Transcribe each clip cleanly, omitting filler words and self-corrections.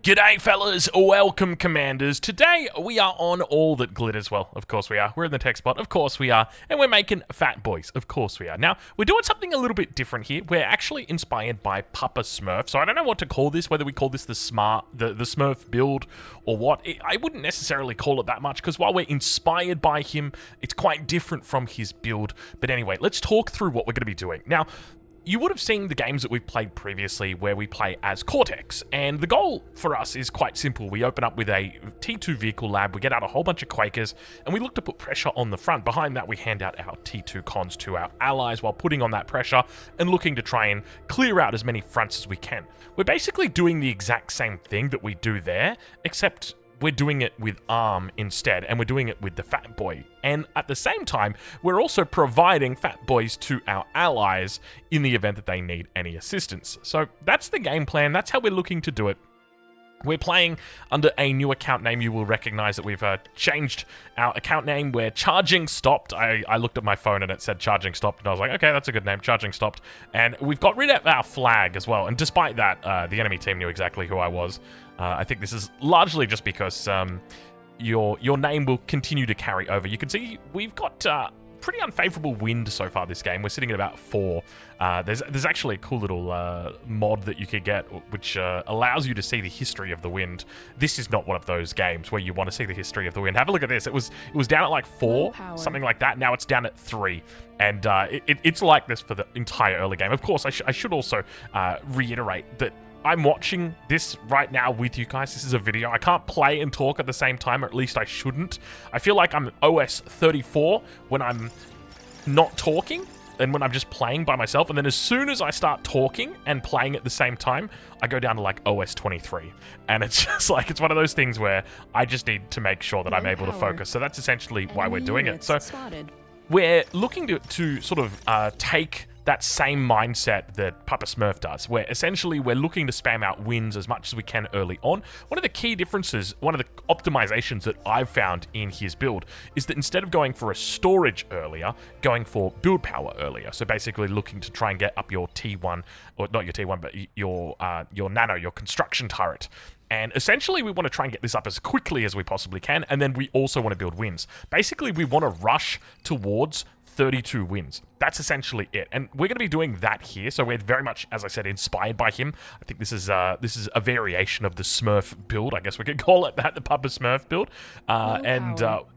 G'day fellas, welcome commanders. Today we are on all that glitters. Well, of course we are. We're in the tech spot, of course we are. And we're making Fatboys, of course we are. Now, we're doing something a little bit different here. We're actually inspired by Papa Smurf. So I don't know what to call this, whether we call this the Smurf build or what. I wouldn't necessarily call it that much, because while we're inspired by him, it's quite different from his build. But anyway, let's talk through what we're going to be doing. Now, you would have seen the games that we've played previously where we play as Cortex, and the goal for us is quite simple. We open up with a T2 vehicle lab, we get out a whole bunch of Quakers, and we look to put pressure on the front. Behind that, we hand out our T2 cons to our allies while putting on that pressure and looking to try and clear out as many fronts as we can. We're basically doing the exact same thing that we do there, except we're doing it with ARM instead, and we're doing it with the Fatboy. And at the same time, we're also providing Fatboys to our allies in the event that they need any assistance. So that's the game plan. That's how we're looking to do it. We're playing under a new account name. You will recognize that we've changed our account name. We're Charging Stopped. I looked at my phone and it said Charging Stopped, and I was like, okay, that's a good name, Charging Stopped. And we've got rid of our flag as well. And despite that, the enemy team knew exactly who I was. I think this is largely just because your name will continue to carry over. You can see we've got pretty unfavorable wind so far this game. We're sitting at about 4. There's actually a cool little mod that you could get which allows you to see the history of the wind. This is not one of those games where you want to see the history of the wind. Have a look at this. It was down at like 4, something like that. Now it's down at 3. And it's like this for the entire early game. Of course, I should also reiterate that I'm watching this right now with you guys. This is a video. I can't play and talk at the same time, or at least I shouldn't. I feel like I'm OS 34 when I'm not talking and when I'm just playing by myself. And then as soon as I start talking and playing at the same time, I go down to like OS 23. And it's just like, it's one of those things where I just need to make sure that I'm able to focus. So that's essentially why we're doing it. So we're looking to sort of take that same mindset that Papa Smurf does, where essentially we're looking to spam out wins as much as we can early on. One of the key differences, one of the optimizations that I've found in his build is that instead of going for a storage earlier, going for build power earlier. So basically looking to try and get up your T1, or not your T1, but your nano, your construction turret. And essentially, we want to try and get this up as quickly as we possibly can, and then we also want to build wins. Basically, we want to rush towards 32 wins. That's essentially it. And we're going to be doing that here. So we're very much, as I said, inspired by him. I think this is a variation of the Smurf build. I guess we could call it that, the Papa Smurf build.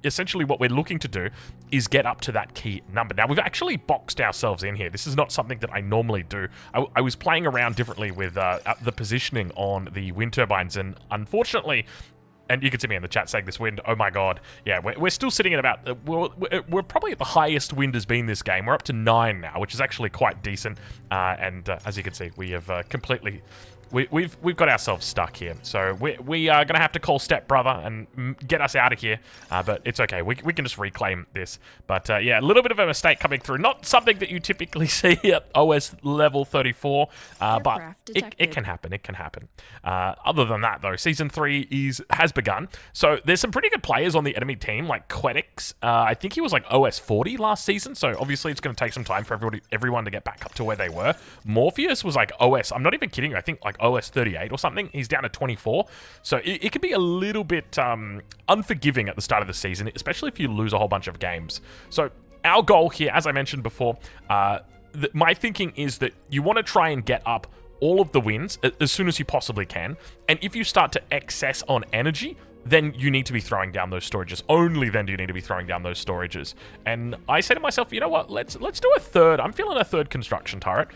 Essentially what we're looking to do is get up to that key number. Now, we've actually boxed ourselves in here. This is not something that I normally do. I was playing around differently with the positioning on the wind turbines, and unfortunately, and you can see me in the chat saying this wind, oh my god. Yeah, we're still sitting at about, we're probably at the highest wind has been this game. We're up to 9 now, which is actually quite decent. As you can see, we have completely, we've got ourselves stuck here. So we are going to have to call Step Brother and get us out of here. But it's okay. We can just reclaim this. But yeah, a little bit of a mistake coming through. Not something that you typically see at OS level 34. But it can happen. It can happen. Other than that, though, Season 3 has begun. So there's some pretty good players on the enemy team, like Quetix. I think he was like OS 40 last season. So obviously it's going to take some time for everyone to get back up to where they were. Morpheus was like OS, I'm not even kidding you, I think like OS 38 or something. He's down to 24. So it can be a little bit unforgiving at the start of the season, especially if you lose a whole bunch of games. So our goal here, as I mentioned before, my thinking is that you want to try and get up all of the wins as soon as you possibly can. And if you start to excess on energy, then you need to be throwing down those storages. Only then do you need to be throwing down those storages. And I say to myself, you know what, let's do a third. I'm feeling a third construction turret.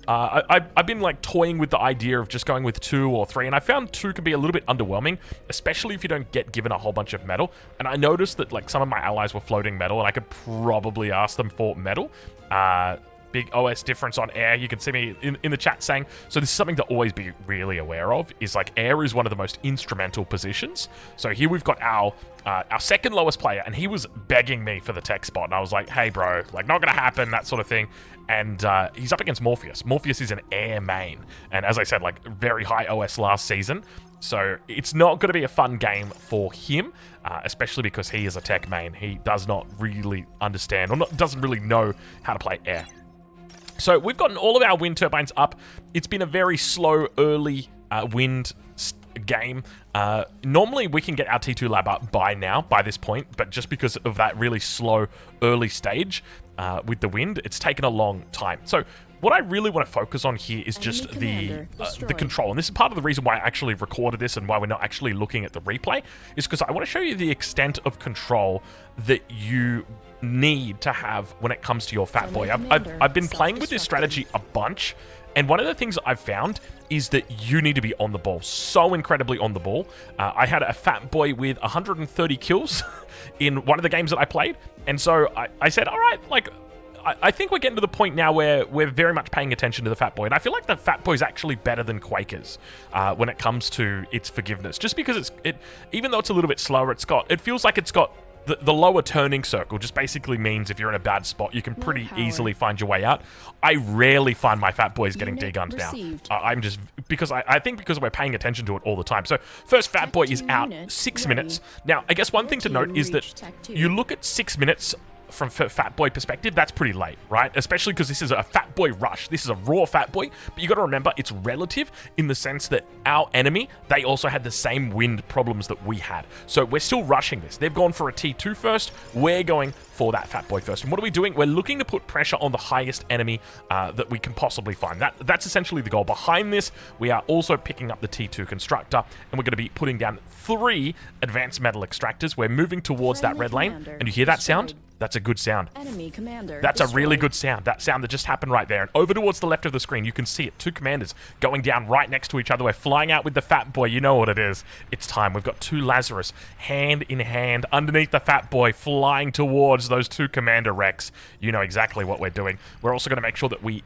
I've been like toying with the idea of just going with 2 or 3, and I found 2 can be a little bit underwhelming, especially if you don't get given a whole bunch of metal. And I noticed that like some of my allies were floating metal, and I could probably ask them for metal. Big OS difference on air. You can see me in the chat saying, so this is something to always be really aware of, is like air is one of the most instrumental positions. So here we've got our second lowest player, and he was begging me for the tech spot, and I was like, hey bro, like not gonna happen, that sort of thing. And he's up against Morpheus. Morpheus is an air main, and as I said, like very high OS last season. So it's not going to be a fun game for him, especially because he is a tech main. He does not really understand, or doesn't really know how to play air. So we've gotten all of our wind turbines up. It's been a very slow early wind game. Normally we can get our T2 lab up by now, by this point, but just because of that really slow early stage with the wind, it's taken a long time. So what I really want to focus on here is just the control. And this is part of the reason why I actually recorded this and why we're not actually looking at the replay, is because I want to show you the extent of control that you need to have when it comes to your Fatboy. I've been playing with this strategy a bunch, and one of the things I've found is that you need to be on the ball, so incredibly on the ball. I had a Fatboy with 130 kills in one of the games that I played, and so I said, all right, like, I think we're getting to the point now where we're very much paying attention to the Fatboy, and I feel like the Fatboy is actually better than Quakers when it comes to its forgiveness, just because even though it's a little bit slower, it feels like it's got the lower turning circle. Just basically means if you're in a bad spot, you can pretty easily find your way out. I rarely find my Fatboys getting degunned now. I'm just, I think because we're paying attention to it all the time. So first Fatboy is out 6 minutes. Now, I guess one thing to note is that you look at 6 minutes from Fatboy perspective, that's pretty late, right? Especially because this is a Fatboy rush. This is a raw Fatboy, but you got to remember it's relative in the sense that our enemy, they also had the same wind problems that we had. So we're still rushing this. They've gone for a T2 first. We're going for that Fatboy first. And what are we doing? We're looking to put pressure on the highest enemy that we can possibly find. That's essentially the goal. Behind this, we are also picking up the T2 constructor, and we're going to be putting down 3 advanced metal extractors. We're moving towards that red lane, and you hear that sound? That's a good sound. Enemy commander That's destroyed. a really good sound. That sound that just happened right there. And over towards the left of the screen, you can see it. 2 commanders going down right next to each other. We're flying out with the Fatboy. You know what it is. It's time. We've got 2 Lazarus hand in hand underneath the Fatboy, flying towards those 2 commander wrecks. You know exactly what we're doing. We're also going to make sure that we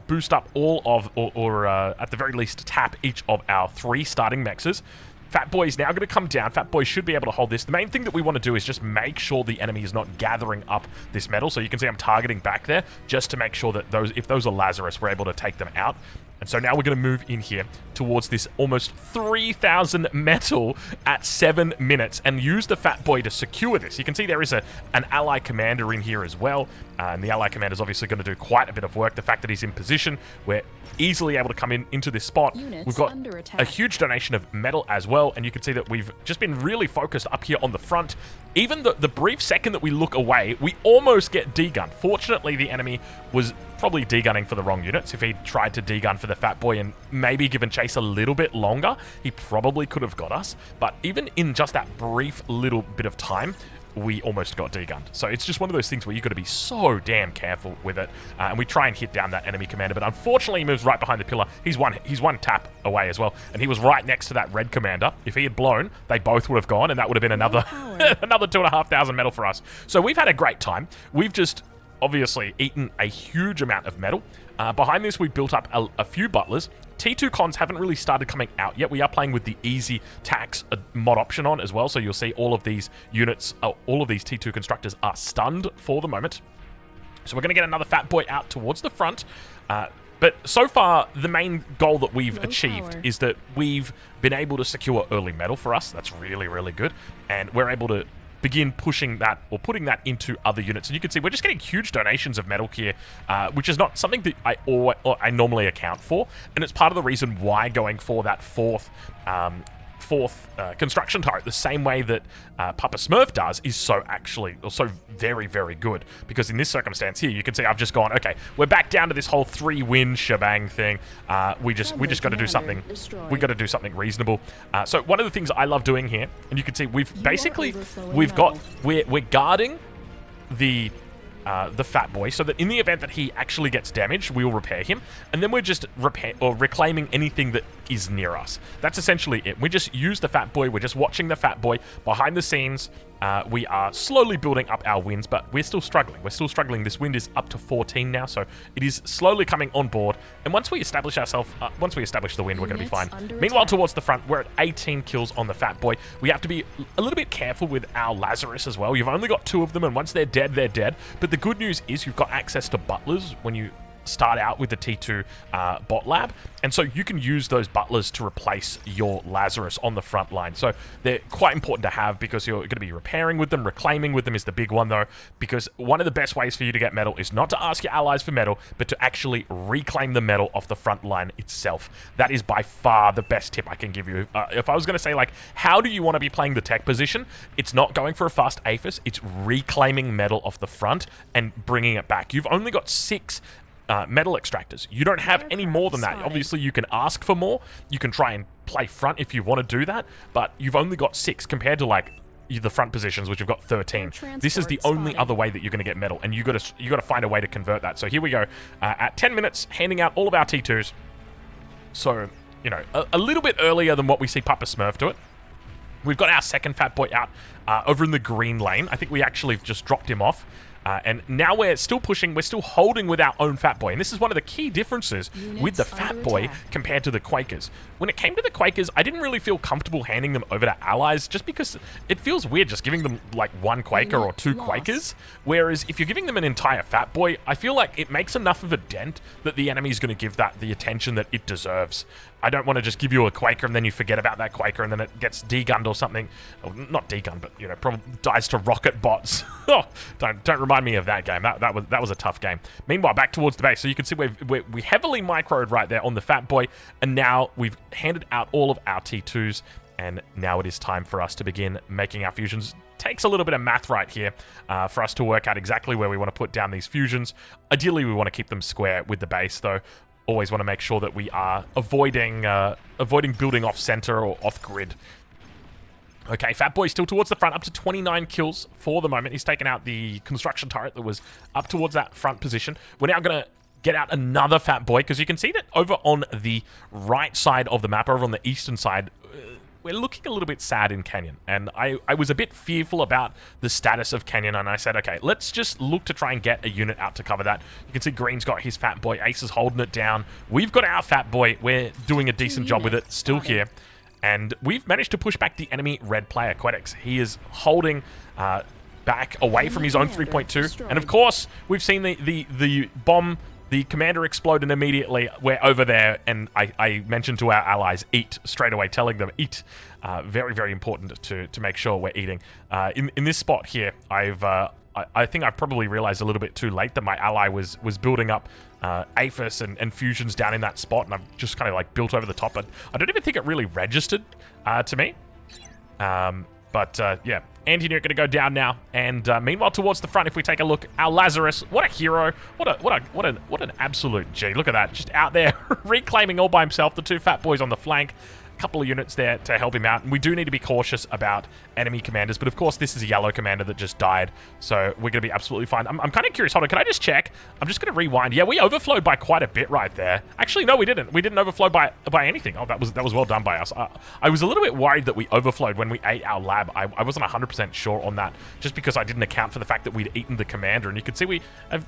boost up all of, or at the very least, tap each of our 3 starting mexes. Fatboy is now going to come down. Fatboy should be able to hold this. The main thing that we want to do is just make sure the enemy is not gathering up this metal. So you can see I'm targeting back there just to make sure that if those are Lazarus, we're able to take them out. And so now we're going to move in here towards this almost 3,000 metal at 7 minutes and use the Fatboy to secure this. You can see there is an ally commander in here as well. And the ally commander is obviously going to do quite a bit of work. The fact that he's in position, we're easily able to come into this spot. Units We've got under attack. a huge donation of metal as well. And you can see that we've just been really focused up here on the front. Even the brief second that we look away, we almost get degunned. Fortunately, the enemy was probably degunning for the wrong units. If he tried to degun for the Fatboy and maybe given chase a little bit longer, he probably could have got us. But even in just that brief little bit of time, we almost got degunned. So it's just one of those things where you've got to be so damn careful with it. And we try and hit down that enemy commander, but unfortunately he moves right behind the pillar. He's one tap away as well. And he was right next to that red commander. If he had blown, they both would have gone, and that would have been another, another 2,500 metal for us. So we've had a great time. We've just obviously eaten a huge amount of metal. Behind this, we built up a few butlers. T2 cons haven't really started coming out yet. We are playing with the easy tax mod option on as well, so you'll see all of these units, all of these T2 constructors are stunned for the moment. So we're going to get another Fatboy out towards the front. But so far, the main goal that we've achieved is that we've been able to secure early metal for us. That's really, really good. And we're able to begin pushing that or putting that into other units. And you can see we're just getting huge donations of metal here, which is not something that I normally account for. And it's part of the reason why going for that fourth construction turret, the same way that Papa Smurf does, is so very, very good. Because in this circumstance here, you can see I've just gone, okay, we're back down to this whole 3-win shebang thing. We just got to do something. We got to do something reasonable. So one of the things I love doing here, and you can see we're guarding the Fatboy, so that in the event that he actually gets damaged, we will repair him, and then we're just reclaiming anything that is near us. That's essentially it. We just use the Fatboy. We're just watching the Fatboy behind the scenes. We are slowly building up our wins, but we're still struggling. We're still struggling. This wind is up to 14 now, so it is slowly coming on board. And once we establish ourselves, once we establish the wind, we're going to be fine. Meanwhile, towards the front, we're at 18 kills on the Fatboy. We have to be a little bit careful with our Lazarus as well. You've only got 2 of them, and once they're dead, they're dead. But the good news is you've got access to butlers when you start out with the T2 bot lab, and so you can use those butlers to replace your Lazarus on the front line. So they're quite important to have because you're going to be repairing with them. Reclaiming with them is the big one, though, because one of the best ways for you to get metal is not to ask your allies for metal, but to actually reclaim the metal off the front line itself. That is by far the best tip I can give you. If I was going to say, like, how do you want to be playing the tech position? It's not going for a fast APHIS, it's reclaiming metal off the front and bringing it back. You've only got 6 metal extractors. You don't have any more than that. Obviously, you can ask for more. You can try and play front if you want to do that, but you've only got 6 compared to, like, the front positions, which you've got 13. This is the only other way that you're going to get metal, and you got to find a way to convert that. So here we go. At 10 minutes, handing out all of our T2s. So, you know, a little bit earlier than what we see Papa Smurf do it. We've got our second Fatboy out over in the green lane. I think we actually just dropped him off. And now we're still pushing, we're still holding with our own Fatboy. And this is one of the key differences with the Fatboy compared to the Quakers. When it came to the Quakers, I didn't really feel comfortable handing them over to allies just because it feels weird just giving them like 1 Quaker or 2 Quakers. Whereas if you're giving them an entire Fatboy, I feel like it makes enough of a dent that the enemy is going to give that the attention that it deserves. I don't want to just give you a Quaker and then you forget about that Quaker and then it gets degunned or something. Or not degunned, but, you know, probably dies to rocket bots. Oh, don't remind me of that game. That was a tough game. Meanwhile, back towards the base. So you can see we heavily microed right there on the Fatboy, and now we've handed out all of our T2s, and now it is time for us to begin making our fusions. Takes a little bit of math right here for us to work out exactly where we want to put down these fusions. Ideally, we want to keep them square with the base, though. Always want to make sure that we are avoiding building off center or off grid. Okay, Fatboy still towards the front, up to 29 kills for the moment. He's taken out the construction turret that was up towards that front position. We're now going to get out another Fatboy, because you can see that over on the right side of the map, over on the eastern side, we're looking a little bit sad in Canyon. And I was a bit fearful about the status of Canyon, and I said, okay, let's just look to try and get a unit out to cover that. You can see Green's got his Fatboy, Ace is holding it down. We've got our Fatboy. We're doing a decent job with it, still here. And we've managed to push back the enemy red player, Quedix. He is holding back away from his own 3.2. And of course, we've seen the bomb, the commander explode, and immediately we're over there. And I mentioned to our allies, eat, straight away, telling them, eat. Very, very important to make sure we're eating. In this spot here, I think I've probably realized a little bit too late that my ally was building up APHIS and fusions down in that spot, and I've just kind of like built over the top. But I don't even think it really registered to me. Yeah, anti-nuke going to go down now. And meanwhile, towards the front, if we take a look, our Lazarus, what a hero, what an absolute G. Look at that, just out there reclaiming all by himself. The 2 Fatboys on the flank. Couple of units there to help him out, and we do need to be cautious about enemy commanders, but of course this is a yellow commander that just died, so we're going to be absolutely fine. I'm kind of curious. Hold on, can I just check? I'm just going to rewind. Yeah, we overflowed by quite a bit right there. Actually, no, we didn't overflow by anything. Oh, that was well done by us. I was a little bit worried that we overflowed when we ate our lab. I wasn't 100% sure on that, just because I didn't account for the fact that we'd eaten the commander, and you can see we've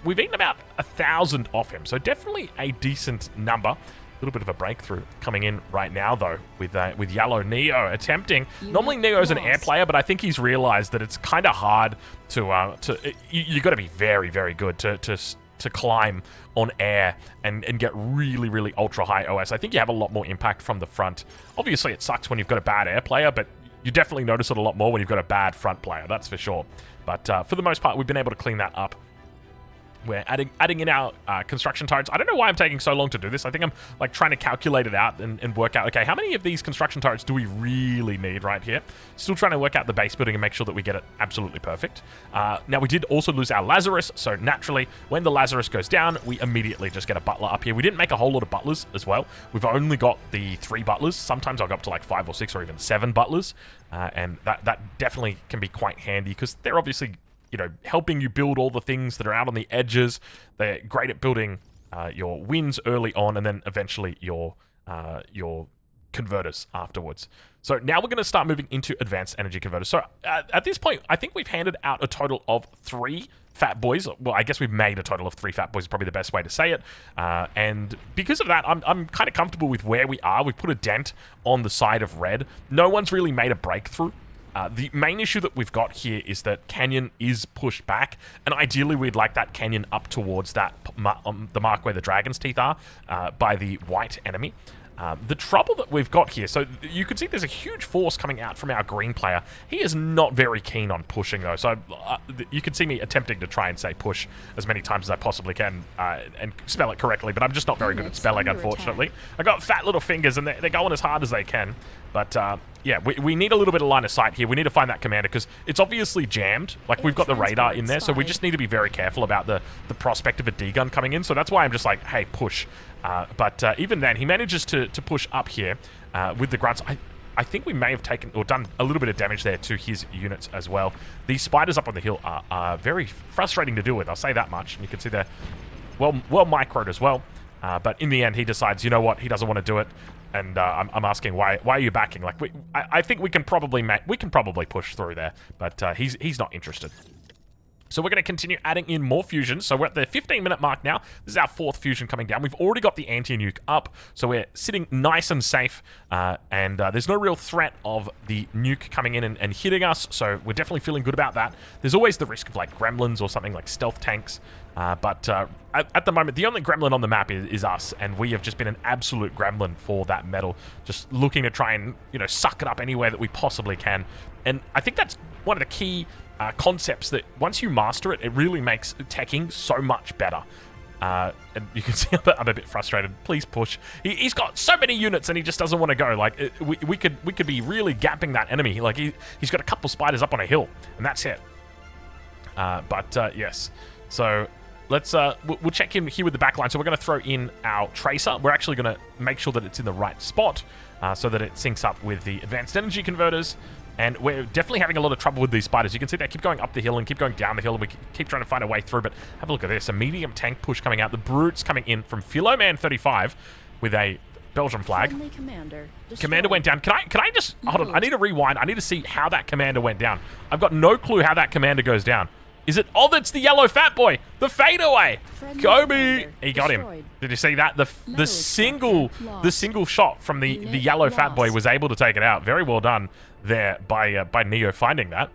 eaten about 1,000 off him, so definitely a decent number. A little bit of a breakthrough coming in right now, though, with Yellow Neo attempting. Normally, Neo's an air player, but I think he's realized that it's kind of hard you got to be very, very good to climb on air and get really, really ultra high OS. I think you have a lot more impact from the front. Obviously, it sucks when you've got a bad air player, but you definitely notice it a lot more when you've got a bad front player. That's for sure. But for the most part, we've been able to clean that up. We're adding in our construction turrets. I don't know why I'm taking so long to do this. I think I'm like trying to calculate it out and work out, okay, how many of these construction turrets do we really need right here? Still trying to work out the base building and make sure that we get it absolutely perfect. Now, we did also lose our Lazarus, so naturally, when the Lazarus goes down, we immediately just get a butler up here. We didn't make a whole lot of butlers as well. We've only got the 3 butlers. Sometimes I'll go up to like 5 or 6 or even 7 butlers, and that definitely can be quite handy because they're obviously, you know, helping you build all the things that are out on the edges. They're great at building your wins early on, and then eventually your converters afterwards. So now we're going to start moving into advanced energy converters. So at this point, I think we've handed out a total of 3 Fatboys. Well, I guess we've made a total of 3 Fatboys, is probably the best way to say it. And because of that, I'm kind of comfortable with where we are. We've put a dent on the side of red. No one's really made a breakthrough The main issue that we've got here is that Canyon is pushed back, and ideally we'd like that Canyon up towards that the mark where the Dragon's Teeth are by the white enemy. The trouble that we've got here, so you can see there's a huge force coming out from our green player. He is not very keen on pushing, though, so you can see me attempting to try and say push as many times as I possibly can and spell it correctly, but I'm just not very good at spelling, unfortunately. I got fat little fingers, and they're going as hard as they can, but yeah, we need a little bit of line of sight here. We need to find that commander, because it's obviously jammed. Like, we've got the radar in there, so we just need to be very careful about the prospect of a D-gun coming in, so that's why I'm just like, hey, push. But even then, he manages to push up here with the grunts. I think we may have taken or done a little bit of damage there to his units as well. These spiders up on the hill are very frustrating to deal with, I'll say that much. And you can see they're well microed as well. But in the end, he decides, you know what, he doesn't want to do it. And I'm asking, why are you backing? Like, I think we can probably push through there, but he's not interested. So we're going to continue adding in more fusions. So we're at the 15-minute mark now. This is our 4th fusion coming down. We've already got the anti-nuke up, so we're sitting nice and safe. And there's no real threat of the nuke coming in and hitting us, so we're definitely feeling good about that. There's always the risk of, like, gremlins or something like stealth tanks. But at the moment, the only gremlin on the map is us, and we have just been an absolute gremlin for that metal, just looking to try and, you know, suck it up anywhere that we possibly can. And I think that's one of the key concepts that once you master it, it really makes teching so much better. And you can see I'm a bit frustrated. Please push. He's got so many units and he just doesn't want to go. Like, we could be really gapping that enemy. Like, he's got a couple spiders up on a hill, and that's it. Yes. So let's we'll check in here with the backline. So we're going to throw in our tracer. We're actually going to make sure that it's in the right spot so that it syncs up with the advanced energy converters. And we're definitely having a lot of trouble with these spiders. You can see they keep going up the hill and keep going down the hill, and we keep trying to find a way through. But have a look at this. A medium tank push coming out. The brutes coming in from Philoman 35 with a Belgian flag. Commander went down. Can I just... Hold on. I need to rewind. I need to see how that commander went down. I've got no clue how that commander goes down. Is it... Oh, that's the yellow Fatboy. The fadeaway. Kobe. He got him. Did you see that? The single shot from the yellow Fatboy was able to take it out. Very well done there by Neo finding that.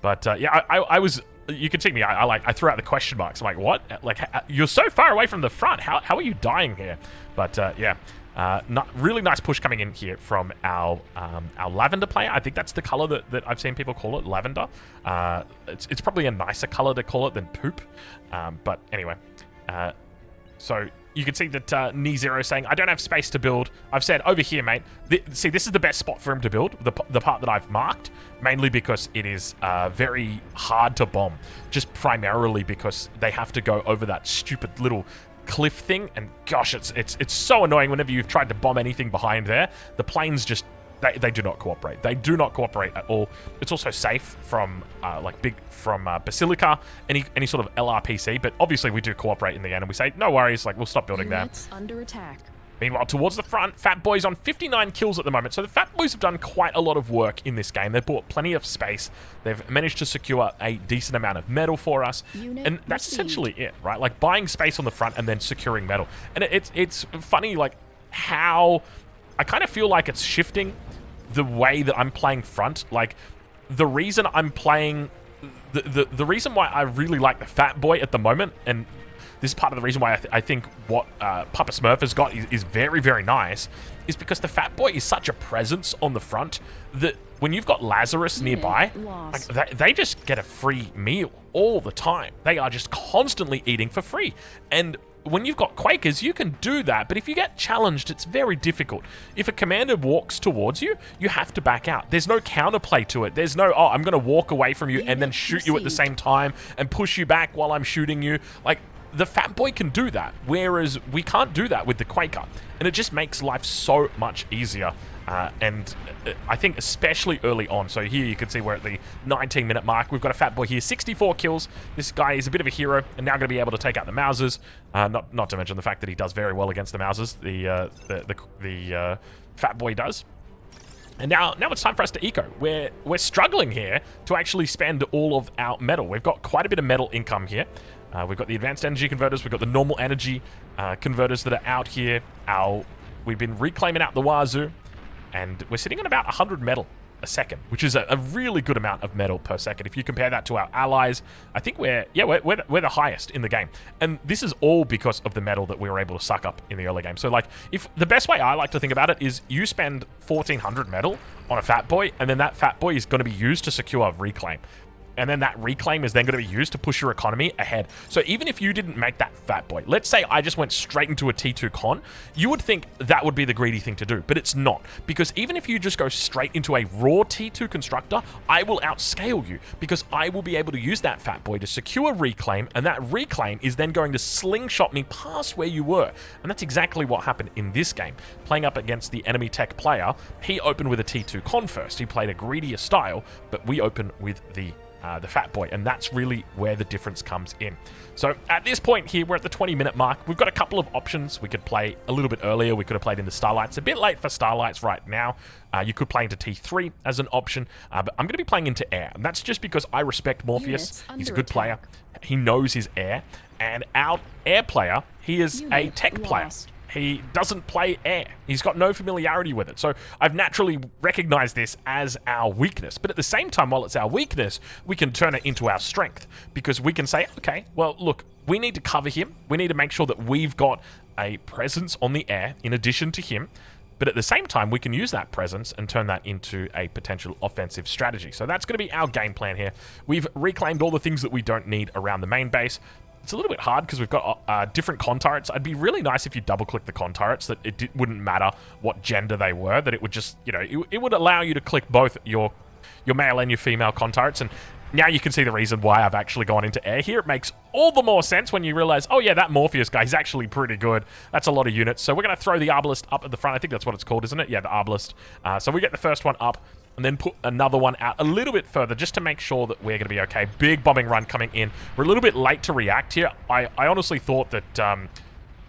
But yeah, I was... You can see me. I threw out the question marks. I'm like, what? Like, you're so far away from the front. How are you dying here? But yeah. Really nice push coming in here from our lavender player. I think that's the color that I've seen people call it, lavender. It's probably a nicer color to call it than poop. But anyway, so you can see that Knee0 saying, I don't have space to build. I've said, over here, mate. See, this is the best spot for him to build, the part that I've marked, mainly because it is very hard to bomb, just primarily because they have to go over that stupid little cliff thing, and gosh, it's so annoying whenever you've tried to bomb anything behind there. The planes just they do not cooperate. They do not cooperate at all. It's also safe from Basilica, any sort of LRPC, but obviously we do cooperate in the end, and we say no worries, like we'll stop building there. Under attack. Meanwhile, towards the front, Fatboy's on 59 kills at the moment. So the Fatboys have done quite a lot of work in this game. They've bought plenty of space. They've managed to secure a decent amount of metal for us. And that's essentially it, right? Like buying space on the front and then securing metal. And it's funny, like, how I kind of feel like it's shifting the way that I'm playing front. Like, the reason I'm playing... The reason why I really like the Fatboy at the moment, and this is part of the reason why I think what Papa Smurf has got is very, very nice, is because the Fatboy is such a presence on the front that when you've got Lazarus nearby, like, they just get a free meal all the time. They are just constantly eating for free. And when you've got Quakers, you can do that, but if you get challenged, it's very difficult. If a commander walks towards you, you have to back out. There's no counterplay to it. There's no, oh, I'm going to walk away from you and then shoot you at the same time and push you back while I'm shooting you. Like, the Fatboy can do that, whereas we can't do that with the Quaker. And it just makes life so much easier. And I think especially early on. So here you can see we're at the 19-minute mark. We've got a Fatboy here, 64 kills. This guy is a bit of a hero, and now going to be able to take out the Mausers. Not to mention the fact that he does very well against the Mausers. The Fatboy does. And now it's time for us to eco. We're struggling here to actually spend all of our metal. We've got quite a bit of metal income here. We've got the advanced energy converters. We've got the normal energy converters that are out here. We've been reclaiming out the Wazoo. And we're sitting on about 100 metal. a second, which is a really good amount of metal per second. If you compare that to our allies, I think we're the highest in the game. And this is all because of the metal that we were able to suck up in the early game. So like, if the best way I like to think about it is you spend 1400 metal on a Fatboy, and then that Fatboy is going to be used to secure reclaim. And then that reclaim is then going to be used to push your economy ahead. So even if you didn't make that Fatboy, let's say I just went straight into a T2 con, you would think that would be the greedy thing to do, but it's not. Because even if you just go straight into a raw T2 constructor, I will outscale you, because I will be able to use that Fatboy to secure reclaim, and that reclaim is then going to slingshot me past where you were. And that's exactly what happened in this game. Playing up against the enemy tech player, he opened with a T2 con first. He played a greedier style, but we open with the Fatboy, and that's really where the difference comes in. So at this point here, we're at the 20-minute mark. We've got a couple of options. We could play a little bit earlier. We could have played into Starlights. A bit late for Starlights right now. You could play into T3 as an option, but I'm going to be playing into Air, and that's just because I respect Morpheus. He's a good player. He knows his Air, and our Air player, he is a tech player. He doesn't play air. He's got no familiarity with it. So I've naturally recognized this as our weakness. But at the same time, while it's our weakness, we can turn it into our strength, because we can say, okay, well, look, we need to cover him. We need to make sure that we've got a presence on the air in addition to him. But at the same time, we can use that presence and turn that into a potential offensive strategy. So that's going to be our game plan here. We've reclaimed all the things that we don't need around the main base. It's a little bit hard because we've got different con turrets. It'd be really nice if you double-click the con turrets, that it wouldn't matter what gender they were, that it would just, you know, it would allow you to click both your male and your female con turrets. And now you can see the reason why I've actually gone into air here. It makes all the more sense when you realize, oh yeah, that Morpheus guy is actually pretty good. That's a lot of units. So we're going to throw the Arbalist up at the front. I think that's what it's called, isn't it? Yeah, the Arbalist. So we get the first one up, and then put another one out a little bit further just to make sure that we're going to be okay. Big bombing run coming in. We're a little bit late to react here. I honestly thought that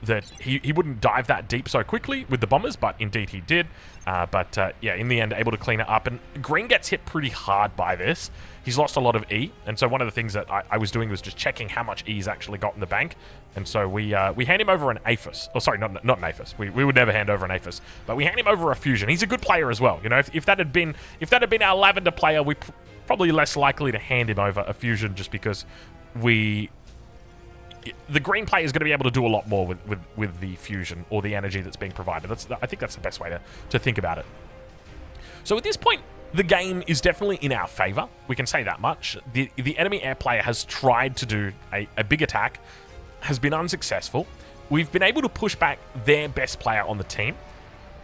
that he wouldn't dive that deep so quickly with the bombers, but indeed he did. Yeah, in the end, able to clean it up. And Green gets hit pretty hard by this. He's lost a lot of E, and so one of the things that I was doing was just checking how much E he's actually got in the bank. And so we hand him over an Aphis. Oh, sorry, not an Aphis. We would never hand over an Aphis, but we hand him over a Fusion. He's a good player as well. You know, if that had been our Lavender player, we probably less likely to hand him over a Fusion, just because the green player is going to be able to do a lot more with the Fusion or the energy that's being provided. I think that's the best way to think about it. So at this point, the game is definitely in our favor. We can say that much. The enemy air player has tried to do a big attack, has been unsuccessful. We've been able to push back their best player on the team.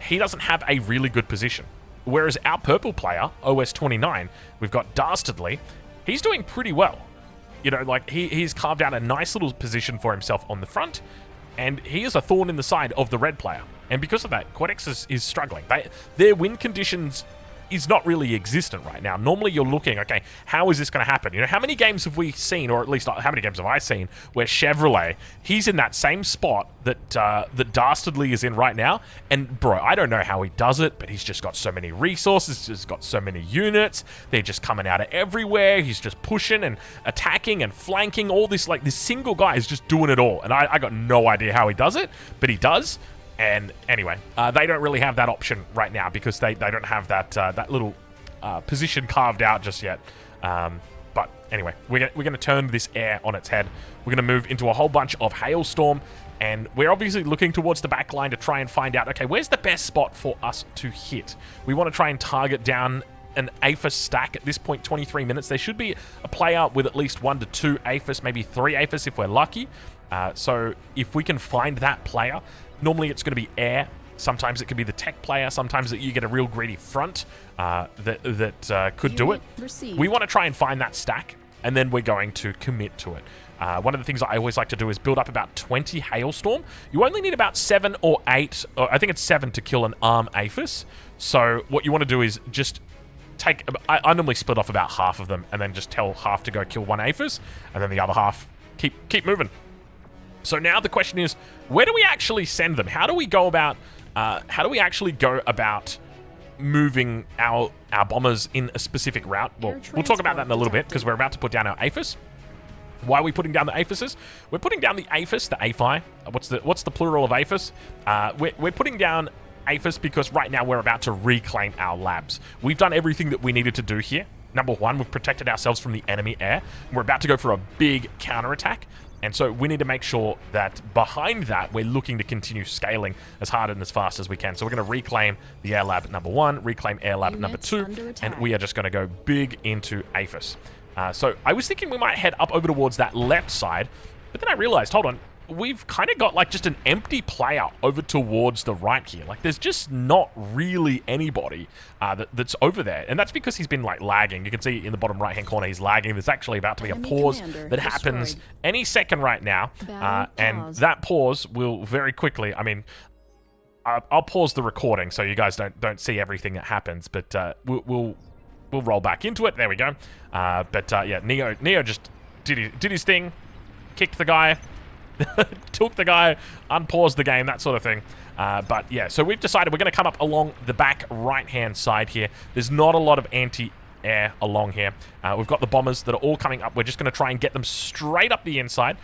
He doesn't have a really good position. Whereas our purple player, OS29, we've got Dastardly, he's doing pretty well. You know, like, he's carved out a nice little position for himself on the front, and he is a thorn in the side of the red player. And because of that, Cortex is struggling. Their win conditions is not really existent right now. Normally you're looking, okay, how is this going to happen? You know, how many games have we seen, or at least how many games have I seen, where Chevrolet, he's in that same spot that that Dastardly is in right now, and bro, I don't know how he does it, but he's just got so many resources, he's got so many units, they're just coming out of everywhere, he's just pushing and attacking and flanking, all this, like, this single guy is just doing it all, and I got no idea how he does it, but he does. And anyway, they don't really have that option right now, because they don't have that little position carved out just yet. But anyway, we're going to turn this air on its head. We're going to move into a whole bunch of Hailstorm, and we're obviously looking towards the back line to try and find out, okay, where's the best spot for us to hit? We want to try and target down an Aphis stack at this point. 23 minutes. There should be a player with at least 1 to 2 Aphis, maybe 3 Aphis if we're lucky. So if we can find that player, normally it's going to be air. Sometimes it could be the tech player. Sometimes you get a real greedy front that could do it. We want to try and find that stack, and then we're going to commit to it. One of the things I always like to do is build up about 20 Hailstorm. You only need about 7 or 8, or I think it's 7 to kill an arm Aphis. So what you want to do is just take, I normally split off about half of them, and then just tell half to go kill one Aphis, and then the other half keep moving. So now the question is, where do we actually send them? How do we go about moving our bombers in a specific route? Well, we'll talk about that in a little bit, because we're about to put down our Aphis. Why are we putting down the Aphises? We're putting down the Aphis, the Aphi. What's the plural of Aphis? We're putting down APHIS because right now we're about to reclaim our labs. We've done everything that we needed to do here. Number one, we've protected ourselves from the enemy air. We're about to go for a big counterattack. And so we need to make sure that behind that, we're looking to continue scaling as hard and as fast as we can. So we're going to reclaim the air lab at number 1, reclaim air lab at number 2, and we are just going to go big into APHIS. So I was thinking we might head up over towards that left side, but then I realized, hold on, we've kind of got like just an empty player over towards the right here. Like there's just not really anybody that's over there. And that's because he's been like lagging. You can see in the bottom right hand corner he's lagging. There's actually about to be a pause that happens any second right now. And that pause will very quickly, I mean, I'll pause the recording so you guys don't see everything that happens, but we'll roll back into it. There we go. Yeah, Neo just did his thing, kicked the guy, took the guy, unpaused the game, that sort of thing. But yeah, so we've decided we're going to come up along the back right-hand side here. There's not a lot of anti-air along here. We've got the bombers that are all coming up. We're just going to try and get them straight up the inside.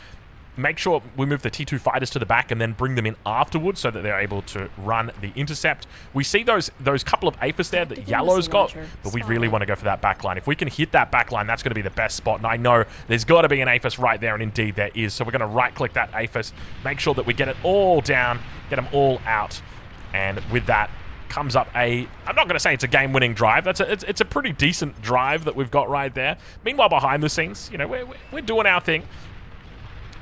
Make sure we move the T2 fighters to the back and then bring them in afterwards so that they're able to run the intercept. We see those couple of APHIS there that Yellow's got, but we really want to go for that backline. If we can hit that backline, that's going to be the best spot. And I know there's got to be an APHIS right there, and indeed there is. So we're going to right-click that APHIS, make sure that we get it all down, get them all out. And with that comes up I'm not going to say it's a game-winning drive. It's a pretty decent drive that we've got right there. Meanwhile, behind the scenes, you know, we're doing our thing.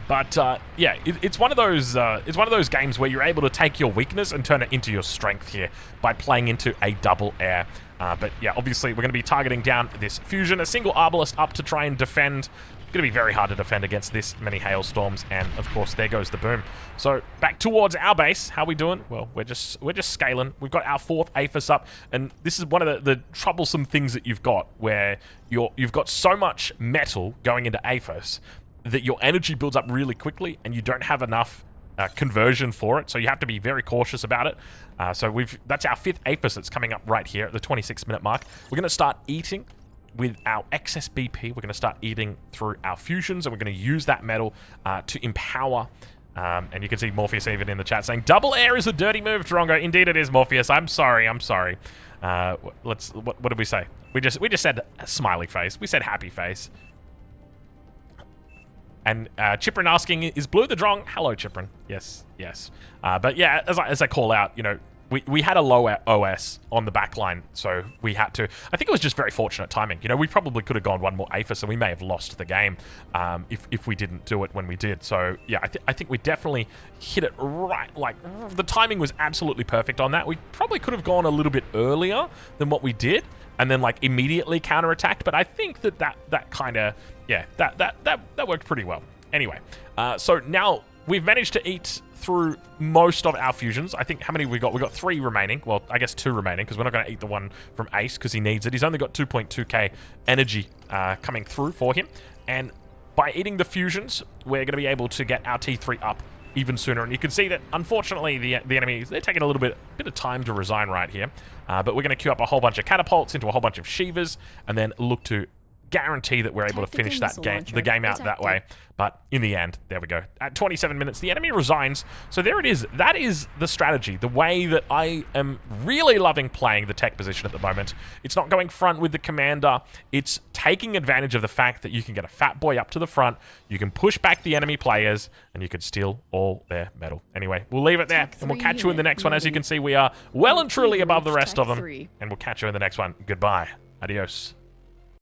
But yeah, it's one of those games where you're able to take your weakness and turn it into your strength here by playing into a double air. But yeah, obviously we're going to be targeting down this fusion, a single arbalist up to try and defend. Going to be very hard to defend against this many hailstorms, and of course there goes the boom. So back towards our base. How are we doing? Well, we're just scaling. We've got our 4th APHIS up, and this is one of the troublesome things that you've got, where you've got so much metal going into APHIS that your energy builds up really quickly and you don't have enough conversion for it, so you have to be very cautious about it. So that's our 5th APHIS that's coming up right here at the 26-minute mark. We're going to start eating with our excess BP. We're going to start eating through our fusions, and we're going to use that metal to empower. And you can see Morpheus even in the chat saying, double air is a dirty move, Drongo. Indeed it is, Morpheus. I'm sorry. What did we say? We just said smiley face. We said happy face. And Chiprin asking, is Blue the Drong? Hello, Chiprin. Yes. But yeah, as I call out, you know, we had a low OS on the backline, so we had to. I think it was just very fortunate timing. You know, we probably could have gone one more APHIS, and we may have lost the game if we didn't do it when we did. So yeah, I think we definitely hit it right. Like the timing was absolutely perfect on that. We probably could have gone a little bit earlier than what we did, and then like immediately counterattacked. But I think that kind of, yeah, that worked pretty well. Anyway, so now we've managed to eat through most of our fusions. I think, how many we got? We got 3 remaining. Well, I guess 2 remaining, because we're not going to eat the one from Ace because he needs it. He's only got 2.2k energy coming through for him. And by eating the fusions, we're going to be able to get our T3 up even sooner. And you can see that, unfortunately, the enemy, they're taking a little bit of time to resign right here. But we're going to queue up a whole bunch of catapults into a whole bunch of Shivas, and then look to guarantee that we're able to finish the game out that way. But in the end, there we go. At 27 minutes, the enemy resigns. So there it is. That is the strategy, the way that I am really loving playing the tech position at the moment. It's not going front with the commander. It's taking advantage of the fact that you can get a Fatboy up to the front, you can push back the enemy players, and you can steal all their metal. Anyway, we'll leave it there, and we'll catch you in the next one. As you can see, we are well and truly above the rest of them, and we'll catch you in the next one. Goodbye. Adios.